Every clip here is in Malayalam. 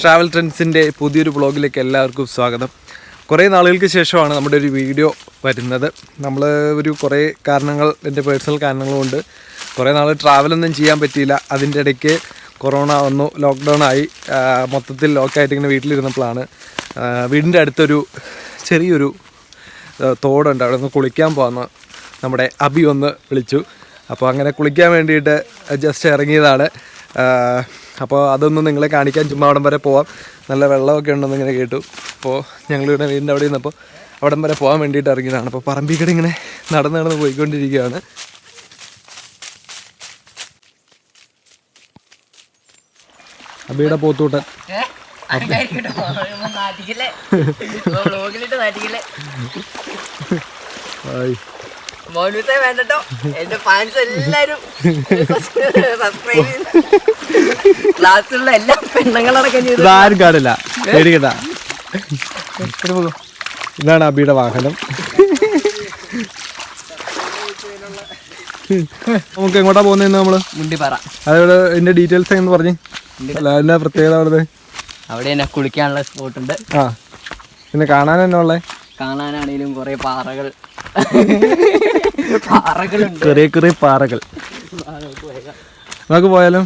ട്രാവൽ ട്രെൻഡ്സിൻ്റെ പുതിയൊരു വ്ളോഗിലേക്ക് എല്ലാവർക്കും സ്വാഗതം. കുറേ നാളുകൾക്ക് ശേഷമാണ് നമ്മുടെ ഒരു വീഡിയോ വരുന്നത്. നമ്മൾ കുറേ കാരണങ്ങൾ, എൻ്റെ പേഴ്സണൽ കാരണങ്ങൾ കൊണ്ട് കുറേ നാൾ ട്രാവലൊന്നും ചെയ്യാൻ പറ്റിയില്ല. അതിൻ്റെ ഇടയ്ക്ക് കൊറോണ വന്നു, ലോക്ക്ഡൗൺ ആയി, മൊത്തത്തിൽ ലോക്കായിട്ട് ഇങ്ങനെ വീട്ടിലിരുന്നപ്പോഴാണ് വീടിൻ്റെ അടുത്തൊരു ചെറിയൊരു തോടുണ്ട്, അവിടെ നിന്ന് കുളിക്കാൻ പോകുന്ന നമ്മുടെ അബി ഒന്ന് വിളിച്ചു. അപ്പോൾ അങ്ങനെ കുളിക്കാൻ വേണ്ടിയിട്ട് ജസ്റ്റ് ഇറങ്ങിയതാണ്. അപ്പോൾ അതൊന്നും നിങ്ങളെ കാണിക്കാൻ ചുമ്മാ അവിടം വരെ പോവാം, നല്ല വെള്ളമൊക്കെ ഉണ്ടെന്ന് ഇങ്ങനെ കേട്ടു. അപ്പോൾ ഞങ്ങളിവിടെ വീടിൻ്റെ അവിടെ നിന്നപ്പോൾ അവിടം വരെ പോകാൻ വേണ്ടിയിട്ട് ഇറങ്ങിയതാണ്. അപ്പോൾ പറമ്പിക്കട ഇങ്ങനെ നടന്ന് പോയിക്കൊണ്ടിരിക്കുകയാണ്. അബിയുടെ പോത്തൂട്ടൻ വേണ്ടോ എന്റെ ഫാൻസ് എല്ലാരും ക്ലാസ്സിലുള്ള എല്ലാ പെണ്ണുങ്ങളടക്കം ആരും കാണില്ല, പേടിക്കണ്ട. ഇതാണ് അബിയുടെ വാഹനം. നമുക്ക് എങ്ങോട്ടാ പോകുന്നതെന്ന് നമ്മള് മുണ്ടിപ്പാറ, അതോടെ ഇതിന്റെ ഡീറ്റെയിൽസ് എന്ന് പറഞ്ഞു. എന്നാ പ്രത്യേകത അവിടെ? അവിടെ തന്നെ കുളിക്കാനുള്ള സ്പോട്ട് ഉണ്ട്. ആ, പിന്നെ കാണാൻ തന്നെ ഉള്ളേ? കാണാനാണെങ്കിലും കുറെ പാറകൾ കുറെ പാറകൾ. നമുക്ക് പോയാലും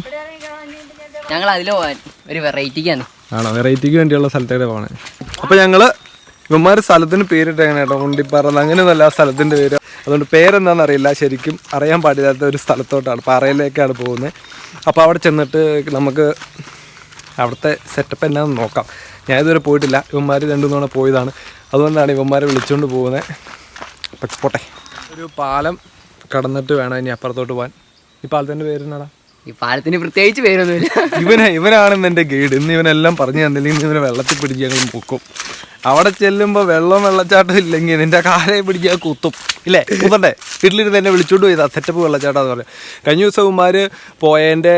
ഞങ്ങൾ അതില് പോകാൻ ഒരു വെറൈറ്റിക്കാണ്. ആണോ? വെറൈറ്റിക്ക് വേണ്ടിയുള്ള സ്ഥലത്തേക്ക് പോകണേ. അപ്പൊ ഞങ്ങള് ഇവന്മാര് സ്ഥലത്തിന് പേരിട്ട് എങ്ങനെ കേട്ടോ, മുണ്ടിപ്പാറ അങ്ങനെയൊന്നുമല്ല ആ സ്ഥലത്തിന്റെ പേര്. അതുകൊണ്ട് പേരെന്താണെന്ന് അറിയില്ല, ശരിക്കും അറിയാൻ പാടില്ലാത്ത ഒരു സ്ഥലത്തോട്ടാണ്, പാറയിലേക്കാണ് പോകുന്നത്. അപ്പോൾ അവിടെ ചെന്നിട്ട് നമുക്ക് അവിടുത്തെ സെറ്റപ്പ് എന്നാന്ന് നോക്കാം. ഞാൻ ഇതുവരെ പോയിട്ടില്ല, ഇവന്മാർ 2 തവണ പോയതാണ്, അതുകൊണ്ടാണ് ഇവന്മാരെ വിളിച്ചുകൊണ്ട് പോകുന്നത്. അപ്പം പോട്ടെ. ഒരു പാലം കടന്നിട്ട് വേണം ഇനി അപ്പുറത്തോട്ട് പോകാൻ. ഈ പാലത്തിൻ്റെ പേരെന്നാടാ? ഈ പാലത്തിന് പ്രത്യേകിച്ച് പേരൊന്നുമില്ല. ഇവനാണെന്ന് എൻ്റെ ഗൈഡ്. ഇന്ന് ഇവനെല്ലാം പറഞ്ഞു തന്നില്ലെങ്കിൽ ഇവനെ വെള്ളത്തിൽ പിടിച്ച് ഞങ്ങൾ മുക്കും. അവിടെ ചെല്ലുമ്പോൾ വെള്ളച്ചാട്ടം ഇല്ലെങ്കിൽ നിൻ്റെ കാലയെ പിടിക്കാൻ കുത്തും, ഇല്ലേ? കുത്തണ്ടേ? വീട്ടിലിരുന്ന് എന്നെ വിളിച്ചോണ്ട് പോയതാ, സെറ്റപ്പ് വെള്ളച്ചാട്ടം എന്ന് പറയാം. കഴിഞ്ഞ ദിവസം ഇവന്മാർ പോയതിൻ്റെ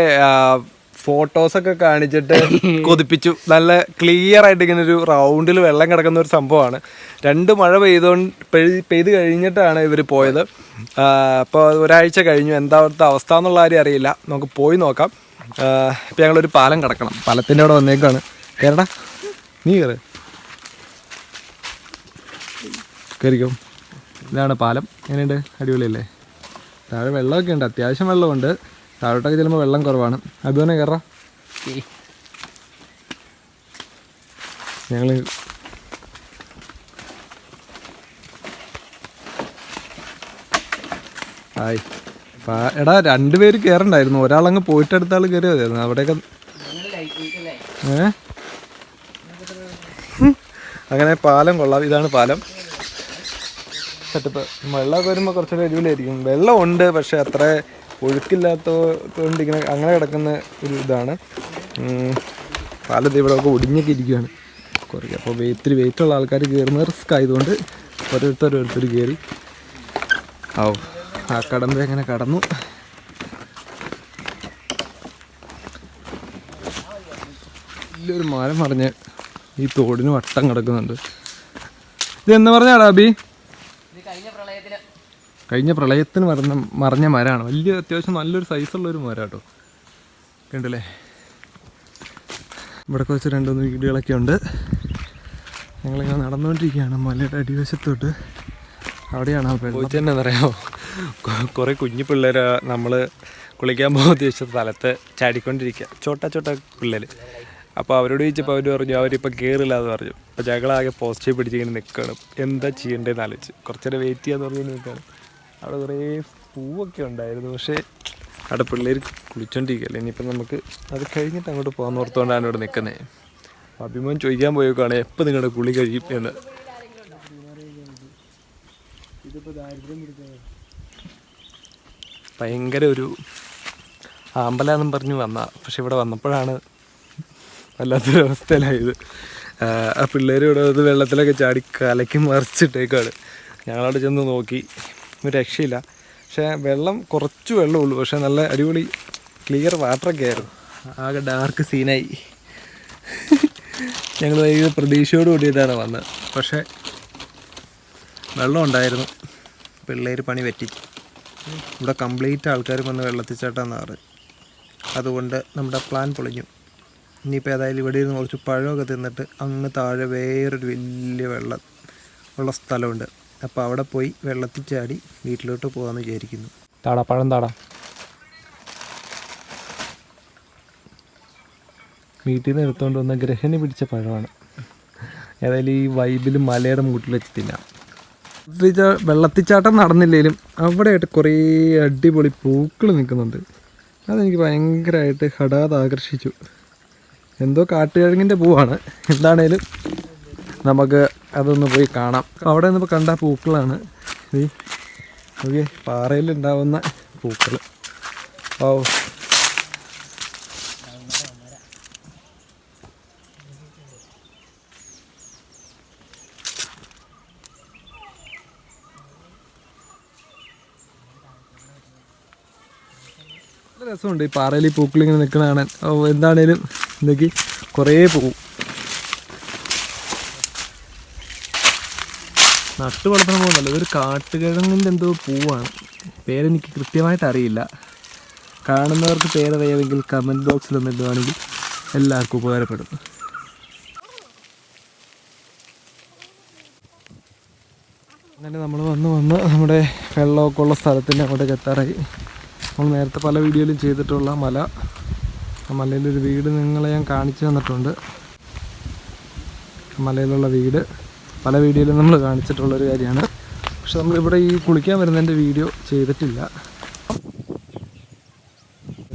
ഫോട്ടോസൊക്കെ കാണിച്ചിട്ട് കൊതിപ്പിച്ചു. നല്ല ക്ലിയർ ആയിട്ട് ഇങ്ങനെ ഒരു റൗണ്ടിൽ വെള്ളം കിടക്കുന്ന ഒരു സംഭവമാണ്. 2 മഴ പെയ്ത് കഴിഞ്ഞിട്ടാണ് ഇവർ പോയത്. അപ്പോൾ ഒരാഴ്ച കഴിഞ്ഞു. എന്താ അവിടുത്തെ അവസ്ഥ എന്നുള്ള കാര്യം അറിയില്ല, നമുക്ക് പോയി നോക്കാം. ഇപ്പം ഞങ്ങളൊരു പാലം കിടക്കണം, പാലത്തിൻ്റെ അവിടെ വന്നേക്കാണ്. കയറടാ, നീ കയറിക്കോ. ഇതാണ് പാലം. എങ്ങനെയുണ്ട്? അടിപൊളിയല്ലേ? താഴെ വെള്ളമൊക്കെ ഉണ്ട്, അത്യാവശ്യം വെള്ളമുണ്ട്. താഴോട്ടൊക്കെ ചെല്ലുമ്പോൾ വെള്ളം കുറവാണ്. അതുതന്നെ കയറാ. ഞങ്ങൾ ഹായ്. എടാ 2 പേര് കയറണ്ടായിരുന്നു, ഒരാളങ്ങ് പോയിട്ട് അടുത്ത ആൾ കയറി മതിയായിരുന്നു. അവിടെയൊക്കെ അങ്ങനെ പാലം കൊള്ളാം. ഇതാണ് പാലം സെറ്റപ്പ്. വെള്ളമൊക്കെ വരുമ്പോൾ കുറച്ചുകൂടി അടിപൊളിയായിരിക്കും. വെള്ളമുണ്ട്, പക്ഷെ അത്ര ഒഴുക്കില്ലാത്തതുകൊണ്ട് ഇങ്ങനെ അങ്ങനെ കിടക്കുന്ന ഒരു ഇതാണ്. പാലത്ത് ഇവിടെ ഒക്കെ ഒടിഞ്ഞൊക്കെ ഇരിക്കുകയാണ് കുറേ. അപ്പോൾ ഇത്തിരി വെയിറ്റുള്ള ആൾക്കാർ കയറുന്ന റിസ്ക് ആയതുകൊണ്ട് ഓരോരുത്തർ കയറി. ആ കടമ്പ എങ്ങനെ കടന്നു. വലിയൊരു മരം മറിഞ്ഞ് ഈ തോടിന് വട്ടം കിടക്കുന്നുണ്ട്. ഇതെന്ന് പറഞ്ഞാടാ അബി? കഴിഞ്ഞ പ്രളയത്തിന് മറിഞ്ഞ മരമാണ്. വലിയ അത്യാവശ്യം നല്ലൊരു സൈസുള്ളൊരു മരം കേട്ടോ. കണ്ടില്ലേ? ഇവിടെ കുറച്ച് 2-3 വീടുകളൊക്കെ ഉണ്ട്. ഞങ്ങളിങ്ങനെ നടന്നുകൊണ്ടിരിക്കുകയാണ് മലയുടെ അടിവശത്തോട്ട്. അവിടെയാണ് പോയിച്ചെന്നെ പറയാമോ, കുറേ കുഞ്ഞു പിള്ളേർ നമ്മൾ കുളിക്കാൻ പോകുന്ന ഉദ്ദേശിച്ച സ്ഥലത്ത് ചാടിക്കൊണ്ടിരിക്കുക, ചോട്ട പിള്ളേർ. അപ്പോൾ അവരോട് ചോദിച്ചപ്പോൾ അവർ പറഞ്ഞു അവരിപ്പോൾ കയറില്ല എന്ന് പറഞ്ഞു. അപ്പോൾ ഞങ്ങളാകെ പോസിറ്റീവ് പിടിച്ചിങ്ങനെ നിൽക്കണം, എന്താ ചെയ്യേണ്ടതെന്ന് ആലോചിച്ച്. കുറച്ചേരം വെയിറ്റ് ചെയ്യാന്ന് പറഞ്ഞു നിൽക്കുകയാണ്. അവിടെ കുറേ പൂവൊക്കെ ഉണ്ടായിരുന്നു, പക്ഷേ അവിടെ പിള്ളേർ കുളിച്ചോണ്ടിരിക്കുകയല്ലേ. ഇനിയിപ്പം നമുക്ക് അത് കഴിഞ്ഞിട്ട് അങ്ങോട്ട് പോകാൻ ഓർത്തുകൊണ്ടാണ് ഇവിടെ നിൽക്കുന്നത്. അഭിമാൻ ചോദിക്കാൻ പോയേക്കാണ് എപ്പോൾ നിങ്ങളുടെ കുളി കഴിയും എന്ന്. ഭയങ്കര ഒരു ആമ്പലാന്നും പറഞ്ഞ് പക്ഷെ ഇവിടെ വന്നപ്പോഴാണ് വല്ലാത്തൊരവസ്ഥയിലായത്. ആ പിള്ളേർ ഇവിടെ വെള്ളത്തിലൊക്കെ ചാടി കലക്കി മറിച്ചിട്ടേക്കാണ്. ഞങ്ങളവിടെ ചെന്ന് നോക്കി, ഒരു രക്ഷയില്ല. പക്ഷേ വെള്ളം കുറച്ച് വെള്ളമുള്ളൂ, പക്ഷേ നല്ല അടിപൊളി ക്ലിയർ വാട്ടറൊക്കെ ആയിരുന്നു. ആകെ ഡാർക്ക് സീനായി. ഞങ്ങൾ വൈകിട്ട് പ്രതീക്ഷയോട് കൂടിയിട്ടാണ് വന്നത്. പക്ഷേ വെള്ളം ഉണ്ടായിരുന്നു. പിള്ളേർ പണി പറ്റിച്ചു. ഇവിടെ കംപ്ലീറ്റ് ആൾക്കാർ വന്ന് വെള്ളത്തിച്ചാട്ടാന്നാണ് പറഞ്ഞത്. അതുകൊണ്ട് നമ്മുടെ പ്ലാൻ പൊളിഞ്ഞു. ഇനിയിപ്പോൾ ഏതായാലും ഇവിടെ ഇരുന്ന് കുറച്ച് പഴമൊക്കെ തിന്നിട്ട് അങ്ങ് താഴെ വേറൊരു വലിയ വെള്ളം ഉള്ള സ്ഥലമുണ്ട്. അപ്പോൾ അവിടെ പോയി വെള്ളത്തിൽ ചാടി വീട്ടിലോട്ട് പോകാമെന്ന് വിചാരിക്കുന്നു. താടാ പഴം താടാ. വീട്ടിൽ നിന്ന് എടുത്തുകൊണ്ട് വന്ന ഗ്രഹണി പിടിച്ച പഴമാണ്. ഏതായാലും ഈ വൈബിൽ മലയുടെ മൂട്ടിൽ വെച്ച് തിന്നാം. വെള്ളത്തിച്ചാട്ടം നടന്നില്ലെങ്കിലും അവിടെയായിട്ട് കുറേ അടിപൊളി പൂക്കൾ നിൽക്കുന്നുണ്ട്. അതെനിക്ക് ഭയങ്കരമായിട്ട് ഹഠാത് ആകർഷിച്ചു. എന്തോ കാട്ടുകിഴങ്ങിൻ്റെ പൂവാണ്. എന്താണേലും നമുക്ക് അതൊന്ന് പോയി കാണാം. അവിടെ നിന്നിപ്പോൾ കണ്ട പൂക്കളാണ് ഈ ഓക്കെ പാറയിലുണ്ടാവുന്ന പൂക്കൾ. ഓ നല്ല രസമുണ്ട് ഈ പാറയിൽ ഈ പൂക്കളിങ്ങനെ നിൽക്കണ കാണാൻ. ഓ എന്താണേലും ഇതൊക്കെ കുറേ പൂവും നട്ടു വളർത്തണ പോകുന്നല്ലോ. ഇതൊരു കാട്ടുകിഴങ്ങിൻ്റെ എന്തോ പൂവാണ്. പേരെനിക്ക് കൃത്യമായിട്ട് അറിയില്ല. കാണുന്നവർക്ക് പേരറിയാമെങ്കിൽ കമൻറ്റ് ബോക്സിൽ ഒന്നിടുവാണെങ്കിൽ എല്ലാവർക്കും ഉപകാരപ്പെടും. അങ്ങനെ നമ്മൾ വന്ന് നമ്മുടെ വെള്ളമൊക്കെ ഉള്ള സ്ഥലത്തിൻ്റെ അങ്ങോട്ടേക്ക് എത്താറായി. നമ്മൾ നേരത്തെ പല വീഡിയോയിലും ചെയ്തിട്ടുള്ള മല, ആ മലയിലൊരു വീട് നിങ്ങളെ ഞാൻ കാണിച്ചു തന്നിട്ടുണ്ട്. മലയിലുള്ള വീട് പല വീഡിയോയിലും നമ്മൾ കാണിച്ചിട്ടുള്ളൊരു കാര്യമാണ്. പക്ഷെ നമ്മളിവിടെ ഈ കുളിക്കാൻ വരുന്നതിൻ്റെ വീഡിയോ ചെയ്തിട്ടില്ല.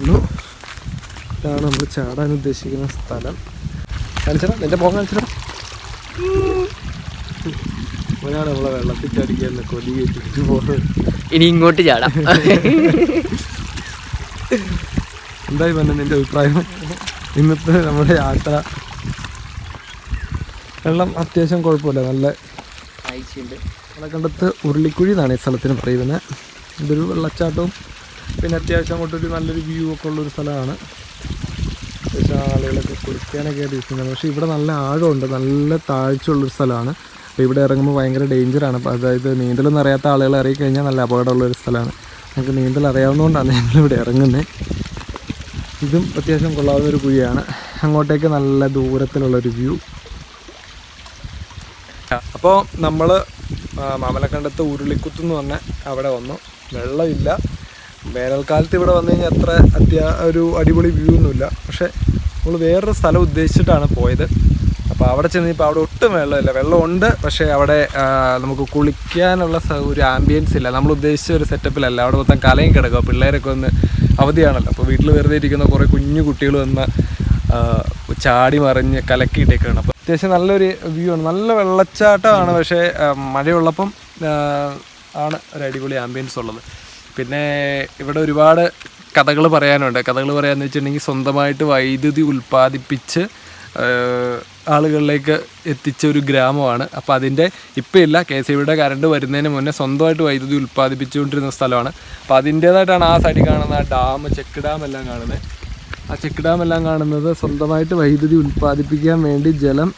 ഇതാണ് നമ്മൾ ചാടാൻ ഉദ്ദേശിക്കുന്ന സ്ഥലം. കാണിച്ചടാ, എൻ്റെ പോകാൻ കാണിച്ചടാ. ഒരാൾ നമ്മളെ വെള്ളത്തിൽ ചാടിക്കാൻ കൊതി കയറ്റിട്ട് പോകുന്നത്. ഇനി ഇങ്ങോട്ട് ചാടാം. എന്തായി പറഞ്ഞ നിൻ്റെ അഭിപ്രായം? ഇന്നത്തെ നമ്മുടെ യാത്ര വെള്ളം അത്യാവശ്യം കുഴപ്പമില്ല, നല്ല ആഴ്ചയുണ്ട്. മലക്കണ്ടത്ത് ഉരുളിക്കുഴി എന്നാണ് ഈ സ്ഥലത്തിന് പറയുന്നത്. ഇതൊരു വെള്ളച്ചാട്ടവും പിന്നെ അത്യാവശ്യം അങ്ങോട്ടൊരു നല്ലൊരു വ്യൂ ഒക്കെ ഉള്ളൊരു സ്ഥലമാണ്. അത്യാവശ്യം ആളുകളൊക്കെ കുളിക്കാനൊക്കെ ആയിട്ട് ഇരിക്കുന്നത്. പക്ഷേ ഇവിടെ നല്ല ആഴമുണ്ട്, നല്ല താഴ്ച ഉള്ളൊരു സ്ഥലമാണ്. അപ്പോൾ ഇവിടെ ഇറങ്ങുമ്പോൾ ഭയങ്കര ഡേഞ്ചറാണ്. അപ്പോൾ അതായത് നീന്തലൊന്നും അറിയാത്ത ആളുകൾ ഇറങ്ങിക്കഴിഞ്ഞാൽ നല്ല അപകടമുള്ളൊരു സ്ഥലമാണ്. നമുക്ക് നീന്തൽ അറിയാവുന്നതുകൊണ്ടാണ് ഞങ്ങളിവിടെ ഇറങ്ങുന്നത്. ഇതും അത്യാവശ്യം കൊള്ളാവുന്നൊരു കുഴിയാണ്. അങ്ങോട്ടേക്ക് നല്ല ദൂരത്തിലുള്ളൊരു വ്യൂ. അപ്പോൾ നമ്മൾ മാമലക്കണ്ടത്ത് ഉരുളിക്കുത്തെന്ന് പറഞ്ഞാൽ അവിടെ വന്നു. വെള്ളമില്ല. വേനൽക്കാലത്ത് ഇവിടെ വന്നു കഴിഞ്ഞാൽ അത്ര ഒരു അടിപൊളി വ്യൂ ഒന്നുമില്ല. പക്ഷേ നമ്മൾ വേറൊരു സ്ഥലം ഉദ്ദേശിച്ചിട്ടാണ് പോയത്. അപ്പോൾ അവിടെ ചെന്നപ്പോൾ അവിടെ ഒട്ടും വെള്ളമില്ല. വെള്ളമുണ്ട്, പക്ഷേ അവിടെ നമുക്ക് കുളിക്കാനുള്ള ഒരു ആംബിയൻസ് ഇല്ല. നമ്മൾ ഉദ്ദേശിച്ച ഒരു സെറ്റപ്പിലല്ല. അവിടെ മൊത്തം കലയും കിടക്കുക. പിള്ളേരൊക്കെ ഒന്ന് അവധിയാണല്ലോ. അപ്പോൾ വീട്ടിൽ വെറുതെ ഇരിക്കുന്ന കുറേ കുഞ്ഞു കുട്ടികൾ വന്ന് ചാടി മറിഞ്ഞ് കലക്കിയിട്ടേക്കാണ്. അപ്പോൾ അത്യാവശ്യം നല്ലൊരു വ്യൂ ആണ്. നല്ല വെള്ളച്ചാട്ടമാണ്. പക്ഷേ മഴയുള്ളപ്പം ആണ് ഒരു അടിപൊളി ആംബിയൻസ് ഉള്ളത്. പിന്നെ ഇവിടെ ഒരുപാട് കഥകൾ പറയാനുണ്ട്. കഥകൾ പറയാമെന്ന് വെച്ചിട്ടുണ്ടെങ്കിൽ സ്വന്തമായിട്ട് വൈദ്യുതി ഉൽപ്പാദിപ്പിച്ച് ആളുകളിലേക്ക് എത്തിച്ച ഒരു ഗ്രാമമാണ്. അപ്പോൾ അതിൻ്റെ ഇപ്പം ഇല്ല, KSEBിയുടെ കറണ്ട് വരുന്നതിന് മുന്നേ സ്വന്തമായിട്ട് വൈദ്യുതി ഉൽപ്പാദിപ്പിച്ചുകൊണ്ടിരുന്ന സ്ഥലമാണ്. അപ്പോൾ അതിൻ്റേതായിട്ടാണ് ആ സൈഡിൽ കാണുന്ന ആ ഡാം, ചെക്ക് ഡാം എല്ലാം കാണുന്നത്. ആ ചെക്ക് ഡാം എല്ലാം കാണുന്നത് സ്വന്തമായിട്ട് വൈദ്യുതി ഉൽപ്പാദിപ്പിക്കാൻ വേണ്ടി ജലം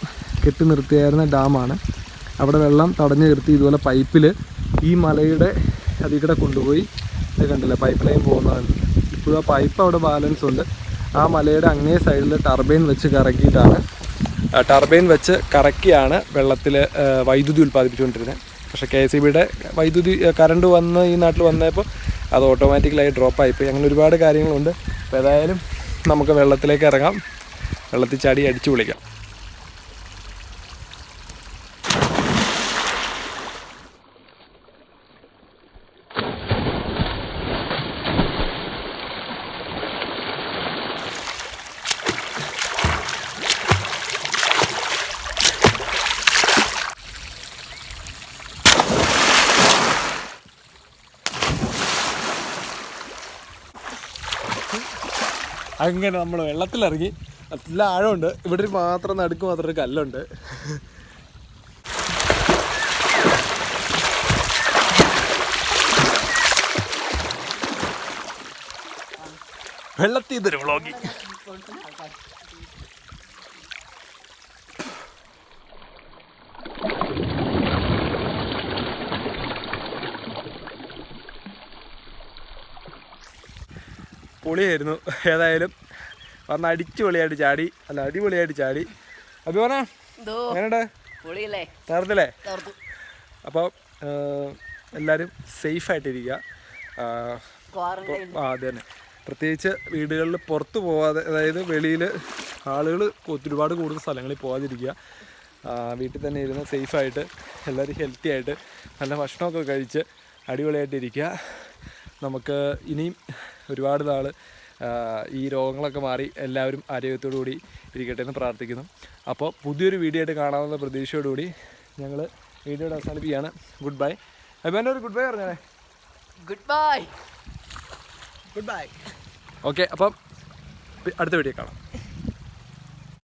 കെട്ടി നിർത്തിയായിരുന്ന ഡാമാണ്. അവിടെ വെള്ളം തടഞ്ഞു നിർത്തി ഇതുപോലെ പൈപ്പിൽ ഈ മലയുടെ അതിൽ കൂടെ കൊണ്ടുപോയി. ഇത് കണ്ടില്ല, പൈപ്പ് ലൈൻ പോകുന്നതാണ്. ഇപ്പോഴും ആ പൈപ്പ് അവിടെ ബാലൻസ് ഉണ്ട്. ആ മലയുടെ അങ്ങേ സൈഡിൽ ടർബൈൻ വെച്ച് കറക്കിയാണ് വെള്ളത്തിൽ വൈദ്യുതി ഉൽപ്പാദിപ്പിച്ചുകൊണ്ടിരുന്നത്. പക്ഷേ KSEBിയുടെ വൈദ്യുതി കറണ്ട് വന്ന് ഈ നാട്ടിൽ വന്നപ്പോൾ അത് ഓട്ടോമാറ്റിക്കലായി ഡ്രോപ്പായിപ്പോയി. അങ്ങനെ ഒരുപാട് കാര്യങ്ങളുണ്ട്. അപ്പോൾ ഏതായാലും നമുക്ക് വെള്ളത്തിലേക്ക് ഇറങ്ങാം, വെള്ളത്തിൽ ചാടി അടിച്ചു പൊളിക്കാം. അങ്ങനെ നമ്മൾ വെള്ളത്തിലിറങ്ങി. നല്ല ആഴമുണ്ട്. ഇവിടെ മാത്രം നടുക്ക് മാത്രം ഒരു കല്ലുണ്ട്. വെള്ളത്തിൽ ഇതൊരു വ്ളോഗിങ്. പൊളിയായിരുന്നു. ഏതായാലും വന്ന് അടിപൊളിയായിട്ട് ചാടി. അഭിമാന എങ്ങനെയുണ്ട്? തകർത്തില്ലേ? അപ്പോൾ എല്ലാവരും സേഫായിട്ടിരിക്കുക. അത് തന്നെ. പ്രത്യേകിച്ച് വീടുകളിൽ പുറത്ത് പോവാതെ, അതായത് വെളിയിൽ ആളുകൾ ഒരുപാട് കൂടുതൽ സ്ഥലങ്ങളിൽ പോകാതിരിക്കുക. വീട്ടിൽ തന്നെ ഇരുന്ന് സേഫായിട്ട് എല്ലാവരും ഹെൽത്തി ആയിട്ട് നല്ല ഭക്ഷണമൊക്കെ കഴിച്ച് അടിപൊളിയായിട്ടിരിക്കുക. നമുക്ക് ഇനിയും ഒരുപാട് നാൾ ഈ രോഗങ്ങളൊക്കെ മാറി എല്ലാവരും ആരോഗ്യത്തോടു കൂടി ഇരിക്കട്ടെ എന്ന് പ്രാർത്ഥിക്കുന്നു. അപ്പോൾ പുതിയൊരു വീഡിയോ ആയിട്ട് കാണാമെന്ന പ്രതീക്ഷയോടുകൂടി ഞങ്ങൾ വീഡിയോയുടെ അവസാനിപ്പിക്കുകയാണ്. Good bye. അഭിമാൻ്റെ ഒരു ഗുഡ് ബൈ പറഞ്ഞേ. Good bye. ഓക്കെ, അപ്പം അടുത്ത വീഡിയോ കാണാം.